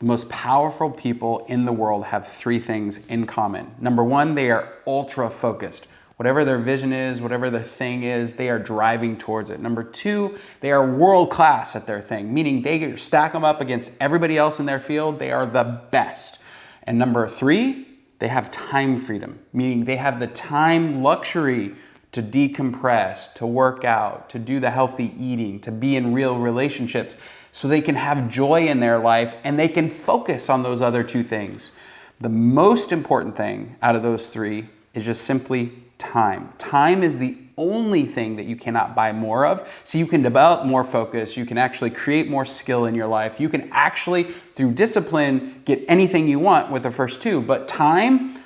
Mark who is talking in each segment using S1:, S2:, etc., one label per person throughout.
S1: The most powerful people in the world have three things in common. Number one, they are ultra focused. Whatever their vision is, whatever their thing is, they are driving towards it. Number two, they are world class at their thing, meaning they stack them up against everybody else in their field. They are the best. And number three, they have time freedom, meaning they have the time luxury to decompress, to work out, to do the healthy eating, to be in real relationships, so they can have joy in their life and they can focus on those other two things. The most important thing out of those three is just simply time. Time is the only thing that you cannot buy more of. So you can develop more focus, you can actually create more skill in your life, you can actually, through discipline, get anything you want with the first two. But time,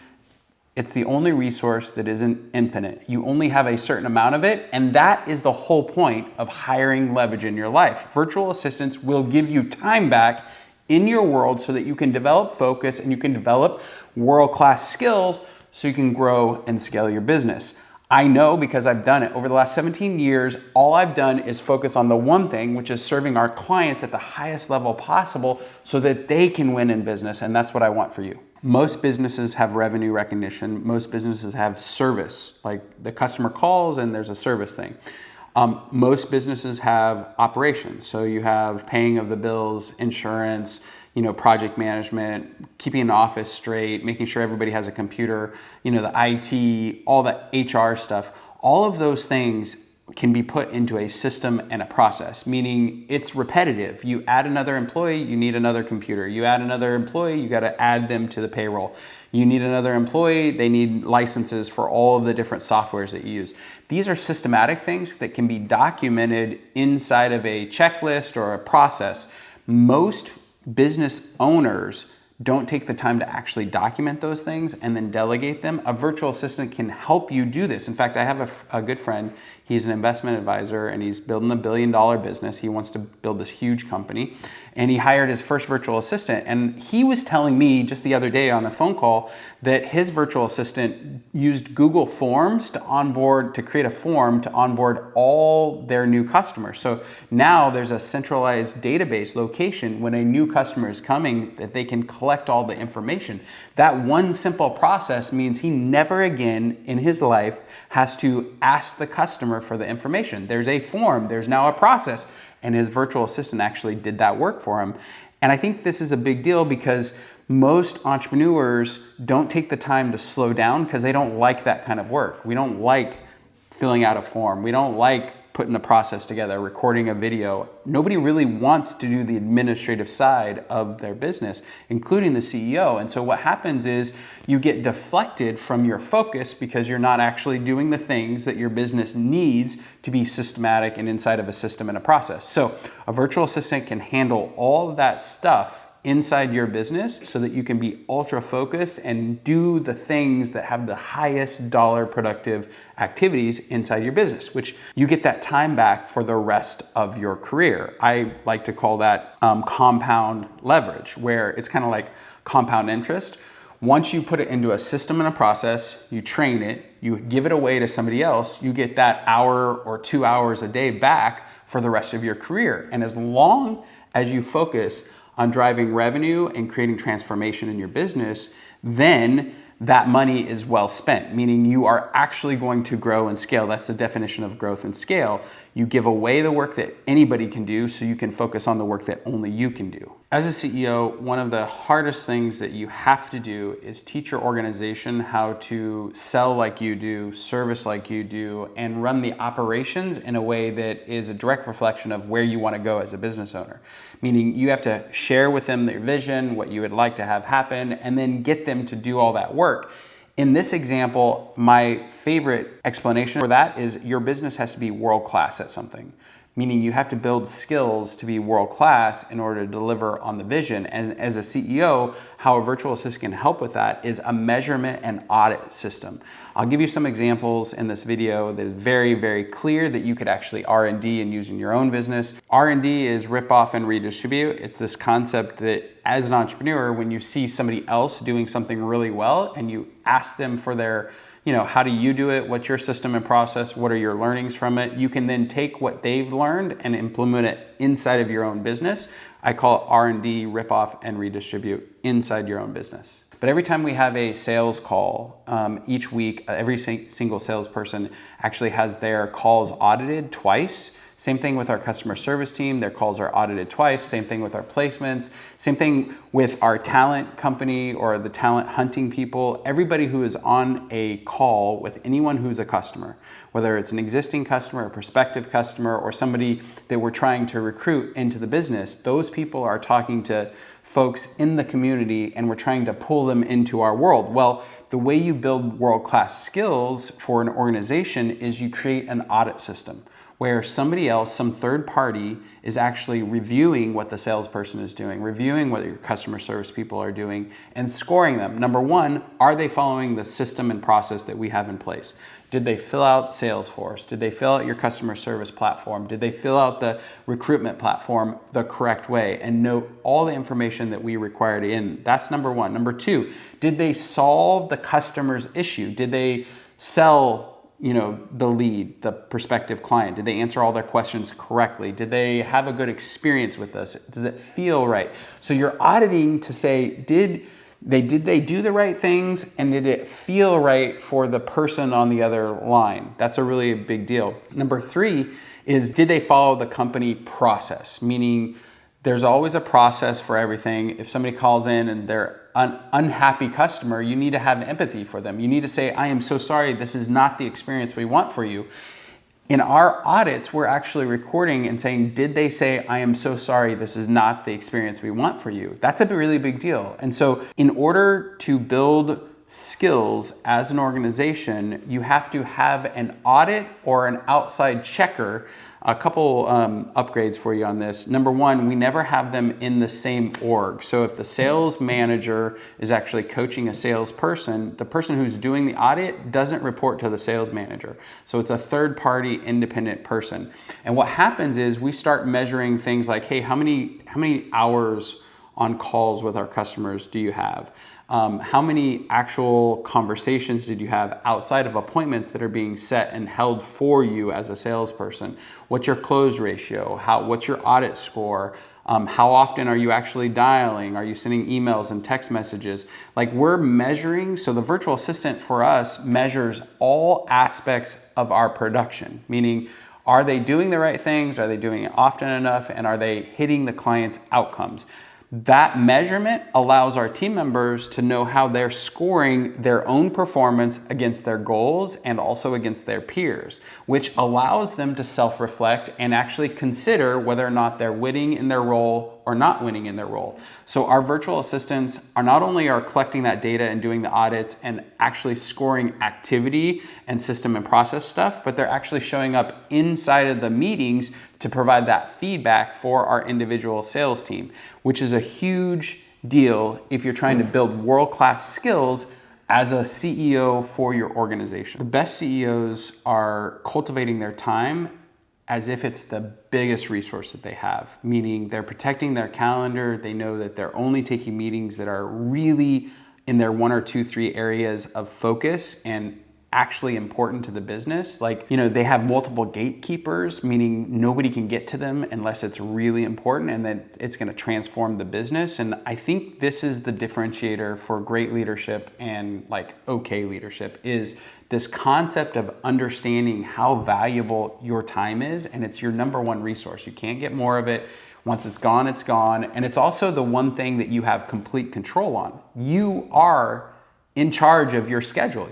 S1: it's the only resource that isn't infinite. You only have a certain amount of it, and that is the whole point of hiring leverage in your life. Virtual assistants will give you time back in your world so that you can develop focus and you can develop world-class skills so you can grow and scale your business. I know because I've done it. Over the last 17 years, all I've done is focus on the one thing, which is serving our clients at the highest level possible so that they can win in business, and that's what I want for you. Most businesses have revenue recognition. Most businesses have service, like the customer calls and there's a service thing. Most businesses have operations. So you have paying of the bills, insurance, project management, keeping an office straight, making sure everybody has a computer, the IT, all the HR stuff. All of those things can be put into a system and a process, meaning it's repetitive. You add another employee, you need another computer. You add another employee, you got to add them to the payroll. You need another employee, they need licenses for all of the different softwares that you use. These are systematic things that can be documented inside of a checklist or a process. Most business owners don't take the time to actually document those things and then delegate them. A virtual assistant can help you do this. In fact, I have a good friend. He's an investment advisor and he's building $1 billion business. He wants to build this huge company. And he hired his first virtual assistant. And he was telling me just the other day on a phone call that his virtual assistant used Google Forms to create a form to onboard all their new customers. So now there's a centralized database location when a new customer is coming that they can collect all the information. That one simple process means he never again in his life has to ask the customer for the information. There's a form, there's now a process, and his virtual assistant actually did that work for him. And I think this is a big deal because most entrepreneurs don't take the time to slow down because they don't like that kind of work. We don't like filling out a form. We don't like putting a process together, recording a video. Nobody really wants to do the administrative side of their business, including the CEO. And so what happens is you get deflected from your focus because you're not actually doing the things that your business needs to be systematic and inside of a system and a process. So a virtual assistant can handle all of that stuff inside your business so that you can be ultra focused and do the things that have the highest dollar productive activities inside your business, which you get that time back for the rest of your career. I like to call that compound leverage, where it's kind of like compound interest. Once you put it into a system and a process, you train it, you give it away to somebody else, you get that hour or 2 hours a day back for the rest of your career. And as long as you focus on driving revenue and creating transformation in your business, then that money is well spent, meaning you are actually going to grow and scale. That's the definition of growth and scale. You give away the work that anybody can do so you can focus on the work that only you can do. As a CEO, one of the hardest things that you have to do is teach your organization how to sell like you do, service like you do, and run the operations in a way that is a direct reflection of where you want to go as a business owner. Meaning you have to share with them their vision, what you would like to have happen, and then get them to do all that work. In this example, my favorite explanation for that is your business has to be world-class at something, meaning you have to build skills to be world-class in order to deliver on the vision. And as a CEO, how a virtual assistant can help with that is a measurement and audit system. I'll give you some examples in this video that is very, very clear that you could actually R&D and use in your own business. R&D is rip off and redistribute. It's this concept that as an entrepreneur, when you see somebody else doing something really well and you ask them for their, how do you do it? What's your system and process? What are your learnings from it? You can then take what they've learned and implement it inside of your own business. I call it R&D, rip off and redistribute inside your own business. But every time we have a sales call, each week, every single salesperson actually has their calls audited twice. Same thing with our customer service team. Their calls are audited twice. Same thing with our placements. Same thing with our talent company or the talent hunting people. Everybody who is on a call with anyone who's a customer, whether it's an existing customer, a prospective customer, or somebody that we're trying to recruit into the business, those people are talking to folks in the community and we're trying to pull them into our world. Well, the way you build world-class skills for an organization is you create an audit system where somebody else, some third party, is actually reviewing what the salesperson is doing, reviewing what your customer service people are doing, and scoring them. Number one, are they following the system and process that we have in place? Did they fill out Salesforce? Did they fill out your customer service platform? Did they fill out the recruitment platform the correct way and note all the information that we required in? That's number one. Number two, did they solve the customer's issue? Did they sell the lead, the prospective client? Did they answer all their questions correctly? Did they have a good experience with us? Does it feel right? So you're auditing to say, did they do the right things and did it feel right for the person on the other line? That's a really big deal. Number three is, did they follow the company process? Meaning there's always a process for everything. If somebody calls in and they're an unhappy customer, you need to have empathy for them. You need to say, I am so sorry, this is not the experience we want for you. In our audits, we're actually recording and saying, did they say, I am so sorry, this is not the experience we want for you? That's a really big deal. And so in order to build skills as an organization, you have to have an audit or an outside checker. A couple upgrades for you on this. Number one, we never have them in the same org. So if the sales manager is actually coaching a salesperson, the person who's doing the audit doesn't report to the sales manager. So it's a third party independent person. And what happens is we start measuring things like, hey, how many hours on calls with our customers do you have? How many actual conversations did you have outside of appointments that are being set and held for you as a salesperson? What's your close ratio? What's your audit score? How often are you actually dialing? Are you sending emails and text messages? Like, we're measuring, so the virtual assistant for us measures all aspects of our production, meaning, are they doing the right things? Are they doing it often enough? And are they hitting the client's outcomes? That measurement allows our team members to know how they're scoring their own performance against their goals and also against their peers, which allows them to self-reflect and actually consider whether or not they're winning in their role or not winning in their role. So our virtual assistants are not only collecting that data and doing the audits and actually scoring activity and system and process stuff, but they're actually showing up inside of the meetings to provide that feedback for our individual sales team, which is a huge deal if you're trying to build world-class skills as a CEO for your organization. The best CEOs are cultivating their time as if it's the biggest resource that they have, meaning they're protecting their calendar. They know that they're only taking meetings that are really in their 1 or 2, 3 areas of focus and actually important to the business. Like, they have multiple gatekeepers, meaning nobody can get to them unless it's really important and that it's going to transform the business. And I think this is the differentiator for great leadership and okay leadership, is this concept of understanding how valuable your time is, and it's your number one resource. You can't get more of it. Once it's gone, it's gone. And it's also the one thing that you have complete control on. You are in charge of your schedule.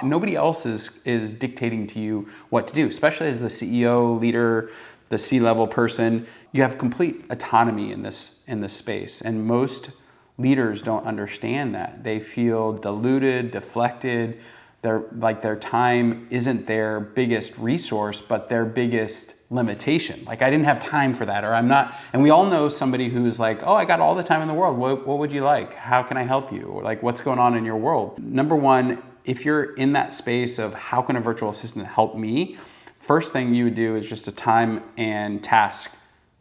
S1: Nobody else is dictating to you what to do, especially as the CEO, leader, the C-level person. You have complete autonomy in this space. And most leaders don't understand that. They feel diluted, deflected. Their time isn't their biggest resource, but their biggest limitation. I didn't have time for that, or I'm not. And we all know somebody who's like, oh, I got all the time in the world. What would you like? How can I help you? Or what's going on in your world? Number one, if you're in that space of how can a virtual assistant help me, first thing you would do is just a time and task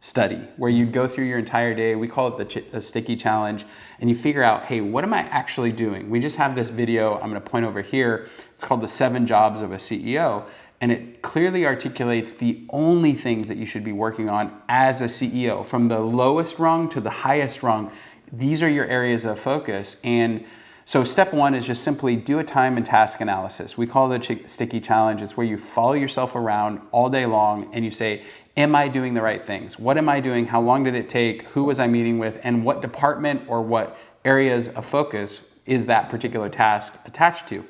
S1: study where you go through your entire day. We call it the sticky challenge, and you figure out, hey, what am I actually doing? We just have this video. I'm going to point over here. It's called the 7 Jobs of a CEO. and it clearly articulates the only things that you should be working on as a CEO, from the lowest rung to the highest rung. These are your areas of focus. And so step one is just simply do a time and task analysis. We call it a sticky challenge. It's where you follow yourself around all day long and you say, am I doing the right things? What am I doing? How long did it take? Who was I meeting with? And what department or what areas of focus is that particular task attached to?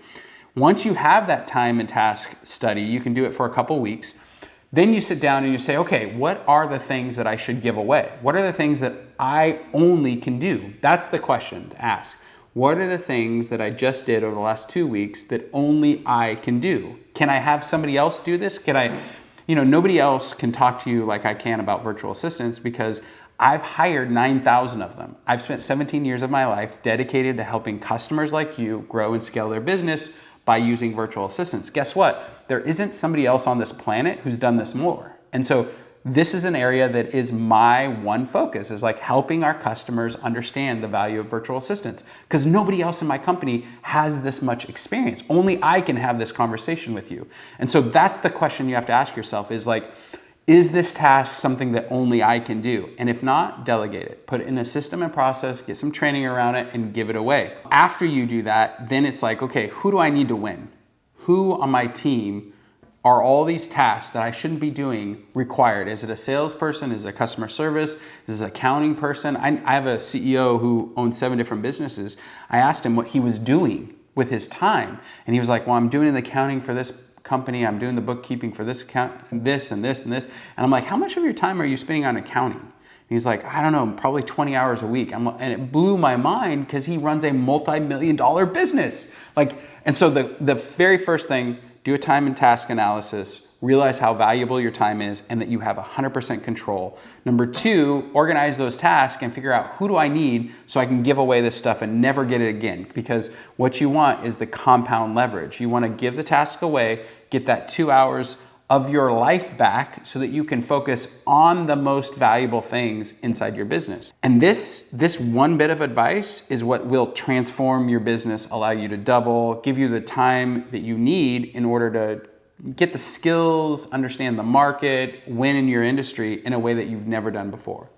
S1: Once you have that time and task study, you can do it for a couple weeks. Then you sit down and you say, okay, what are the things that I should give away? What are the things that I only can do? That's the question to ask. What are the things that I just did over the last 2 weeks that only I can do? Can I have somebody else do this? Nobody else can talk to you like I can about virtual assistants because I've hired 9,000 of them. I've spent 17 years of my life dedicated to helping customers like you grow and scale their business by using virtual assistants. Guess what? There isn't somebody else on this planet who's done this more. And so this is an area that is my one focus, is like helping our customers understand the value of virtual assistants, because nobody else in my company has this much experience. Only I can have this conversation with you. And so that's the question you have to ask yourself, is like, is this task something that only I can do? And if not, delegate it. Put it in a system and process, get some training around it, and give it away. After you do that, then it's like, okay, who do I need to win? Who on my team are all these tasks that I shouldn't be doing required? Is it a salesperson? Is it a customer service? Is it an accounting person? I have a CEO who owns 7 different businesses. I asked him what he was doing with his time. And he was like, well, I'm doing the accounting for this company. I'm doing the bookkeeping for this account, this and this and this. And I'm like, how much of your time are you spending on accounting? And he's like, I don't know, probably 20 hours a week. And it blew my mind because he runs a multi-million-dollar business. And so the very first thing, do a time and task analysis, realize how valuable your time is and that you have 100% control. Number 2, organize those tasks and figure out, who do I need so I can give away this stuff and never get it again? Because what you want is the compound leverage. You want to give the task away, get that 2 hours of your life back so that you can focus on the most valuable things inside your business. And this one bit of advice is what will transform your business, allow you to double, give you the time that you need in order to get the skills, understand the market, win in your industry in a way that you've never done before.